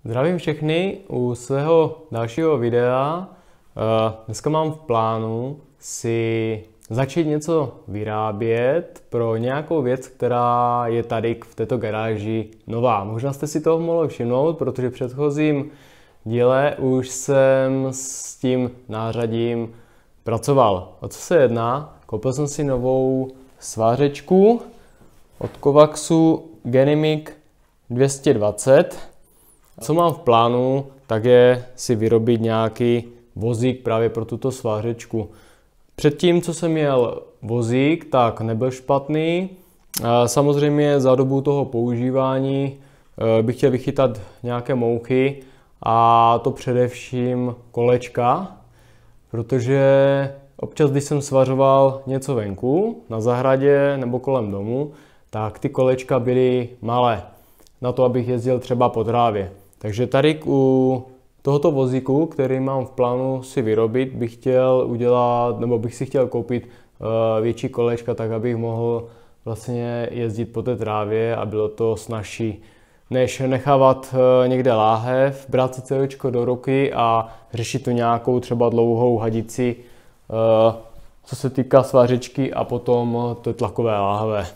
Zdravím všechny u svého dalšího videa. Dneska mám v plánu si začít něco vyrábět pro nějakou věc, která je tady v této garáži nová. Možná jste si toho mohli všimnout, protože v předchozím díle už jsem s tím nářadím pracoval. O co se jedná? Koupil jsem si novou svářečku od Kovaxu Genimic 220. Co mám v plánu, tak je si vyrobit nějaký vozík právě pro tuto svářečku. Předtím, co jsem měl vozík, tak nebyl špatný. Samozřejmě za dobu toho používání bych chtěl vychytat nějaké mouchy, a to především kolečka, protože občas, když jsem svařoval něco venku, na zahradě nebo kolem domu, tak ty kolečka byly malé na to, abych jezdil třeba po trávě. Takže tady u tohoto vozíku, který mám v plánu si vyrobit, bych chtěl udělat, nebo bych si chtěl koupit větší kolečka, tak abych mohl vlastně jezdit po té trávě a bylo to snazší, než nechávat někde láhev, brát si celečko do ruky a řešit tu nějakou třeba dlouhou hadici, co se týká svářečky a potom to tlakové láhve.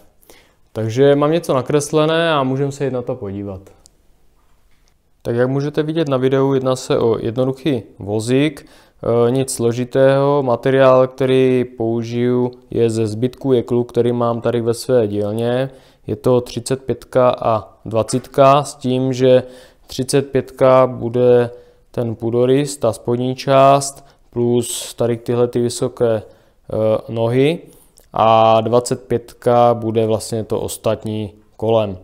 Takže mám něco nakreslené a můžeme se jít na to podívat. Tak jak můžete vidět na videu, jedná se o jednoduchý vozík, nic složitého. Materiál, který použiju, je ze zbytku jeklu, který mám tady ve své dílně. Je to 35 a 20 s tím, že 35 bude ten půdorys, ta spodní část, plus tady tyhle ty vysoké nohy, a 25 bude vlastně to ostatní kolem.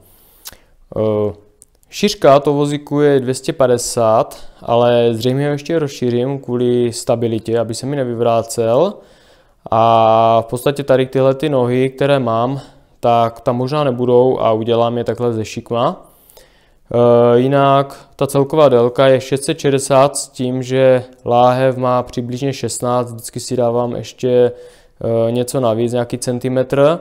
Šířka toho vozíku je 250, ale zřejmě ho ještě rozšířím kvůli stabilitě, aby se mi nevyvrácel. A v podstatě tady tyhle ty nohy, které mám, tak tam možná nebudou a udělám je takhle ze šikma. Jinak ta celková délka je 660 s tím, že láhev má přibližně 16, vždycky si dávám ještě něco navíc, nějaký centimetr.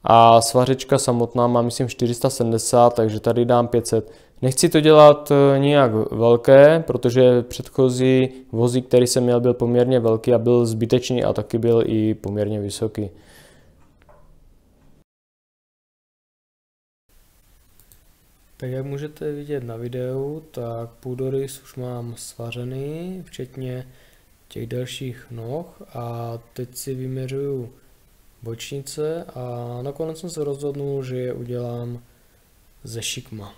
A svařečka samotná má myslím 470, takže tady dám 500. Nechci to dělat nijak velké, protože předchozí vozík, který jsem měl, byl poměrně velký a byl zbytečný a taky byl i poměrně vysoký. Tak jak můžete vidět na videu, tak půdorys už mám svařený, včetně těch dalších noh, a teď si vyměřuju bočnice a nakonec jsem se rozhodnul, že je udělám ze šikma.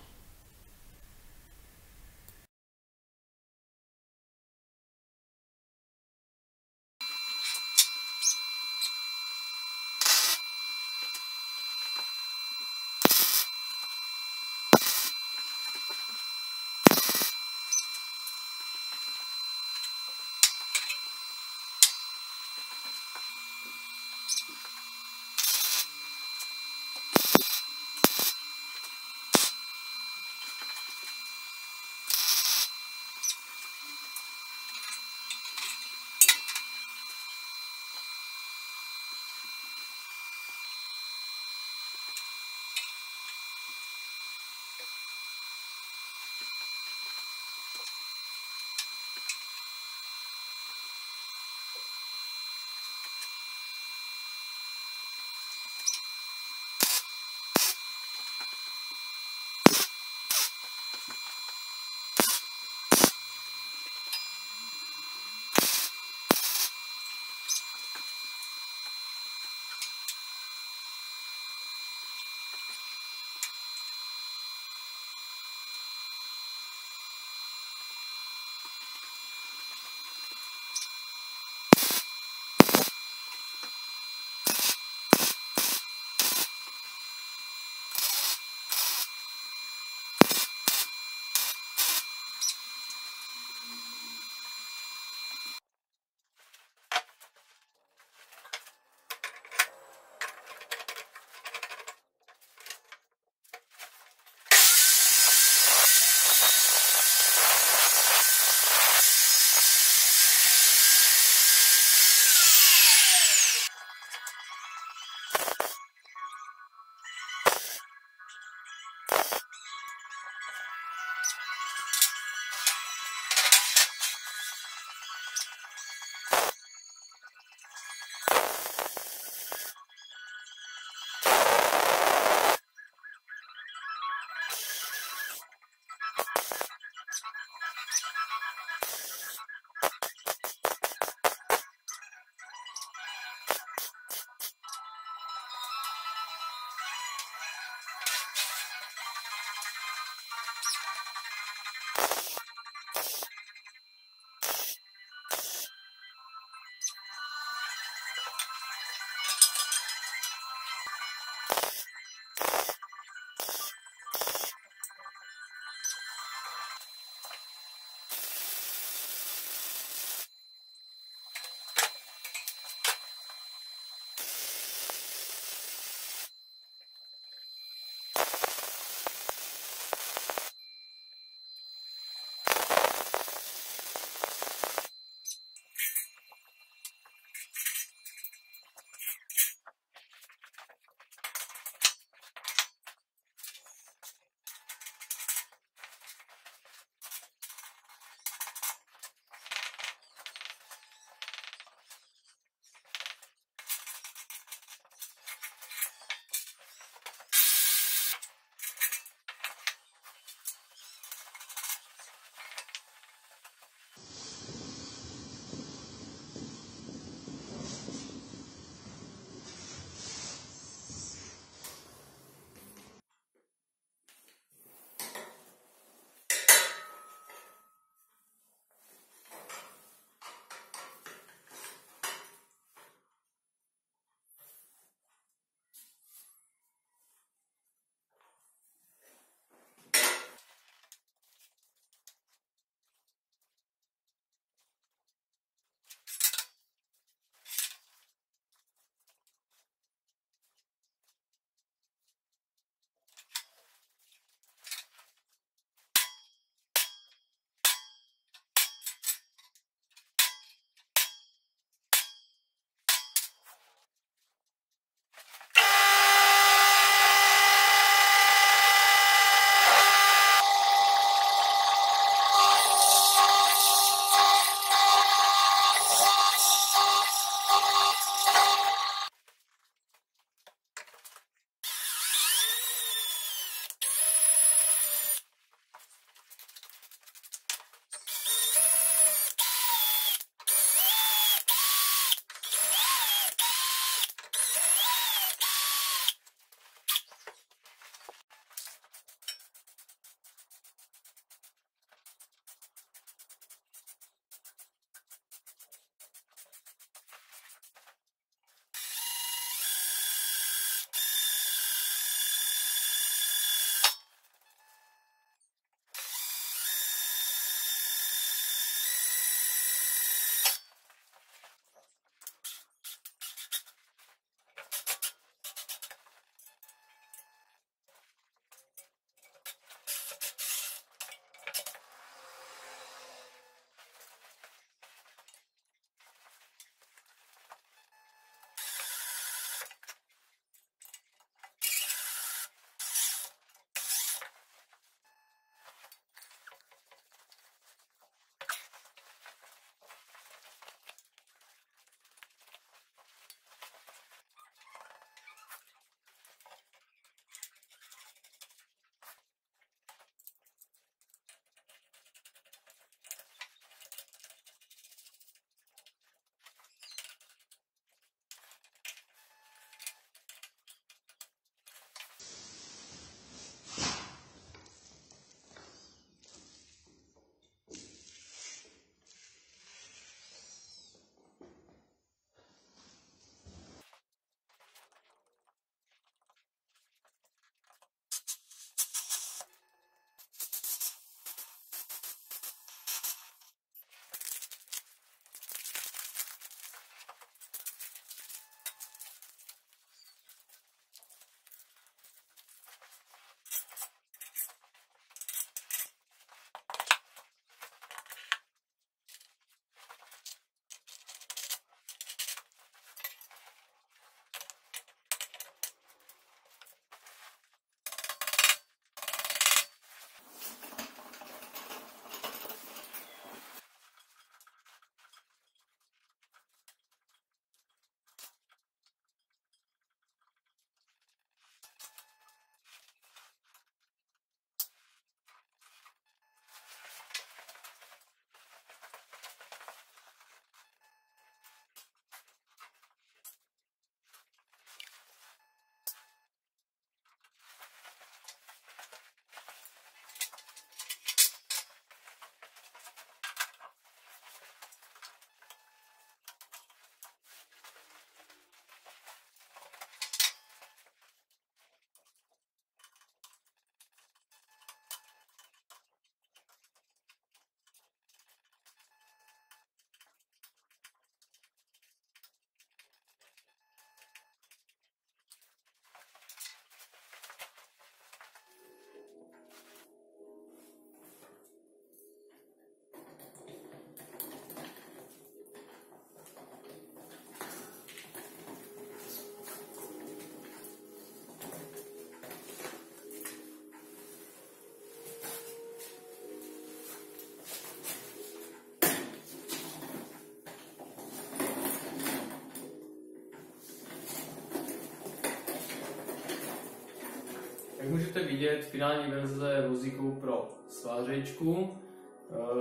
můžete vidět, finální verze vozíku pro svářečku.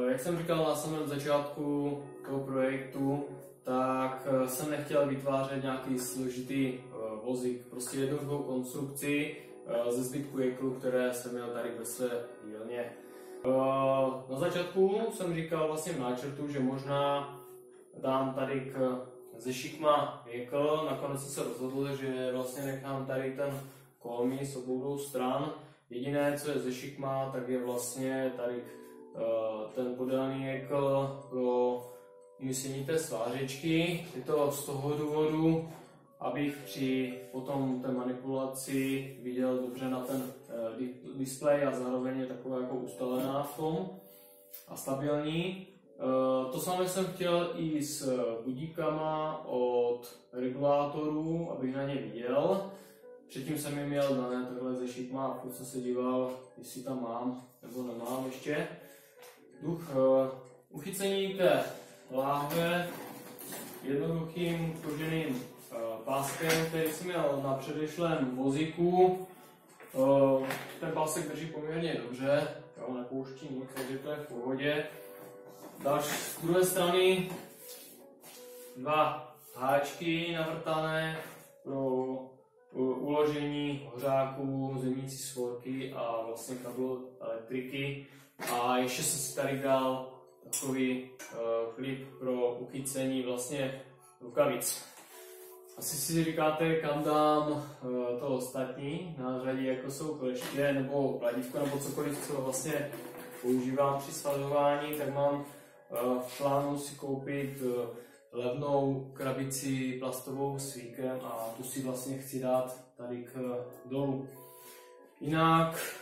Jak jsem říkal na samém začátku toho projektu, tak jsem nechtěl vytvářet nějaký složitý vozík, prostě jednoduchou konstrukci ze zbytku jeklu, které jsem měl tady ve své dílně. Na začátku jsem říkal vlastně v náčrtu, že možná dám tady ze šikma jekl, nakonec jsem se rozhodl, že vlastně nechám tady ten kolmí z obou stran. Jediné, co je ze šikma, tak je vlastně tady ten podélný jekl pro umístění té svářečky. Je to z toho důvodu, abych při potom té manipulaci viděl dobře na ten displej a zároveň je taková jako ustalená v tom a stabilní. To samé jsem chtěl i s budíkama od regulátorů, abych na ně viděl. Předtím jsem je měl dané takhle ze šikma a furt jsem se díval, jestli tam mám nebo nemám ještě. Uchycení té láhve jednoduchým koženým páskem, který jsem měl na předešlém vozíku. Ten pásek drží poměrně dobře, nepouští nic, takže to je v pohodě. Z druhé strany dva háčky navrtané pro uložení hořáků, zemnící svorky a vlastně kabel elektriky. A ještě jsem si tady dal takový klip pro uchycení vlastně rukavic. Asi si říkáte, kam dám to ostatní nářadí, jako jsou kleště nebo kladívko nebo cokoliv, co vlastně používám při svařování, tak mám v plánu si koupit levnou krabici plastovou s víkem a tu si vlastně chci dát tady dolů. Jinak,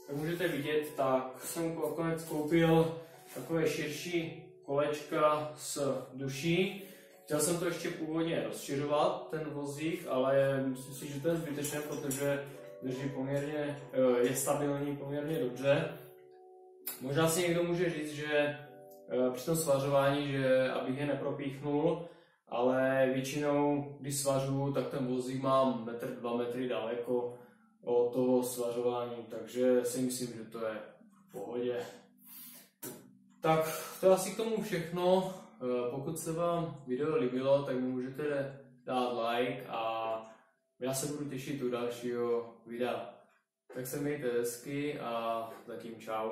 jak můžete vidět, tak jsem nakonec koupil takové širší kolečka s duší. Chtěl jsem to ještě původně rozšiřovat, ten vozík, ale myslím si, že to je zbytečné, protože drží poměrně, je stabilní poměrně dobře. Možná si někdo může říct, že při tom svařování, že abych je nepropíchnul, ale většinou, když svařuju, tak ten vozík mám 1–2 metry daleko od toho svařování, takže si myslím, že to je v pohodě. Tak to je asi k tomu všechno. Pokud se vám video líbilo, tak mi můžete dát like a já se budu těšit u dalšího videa. Tak se mějte hezky a zatím čau.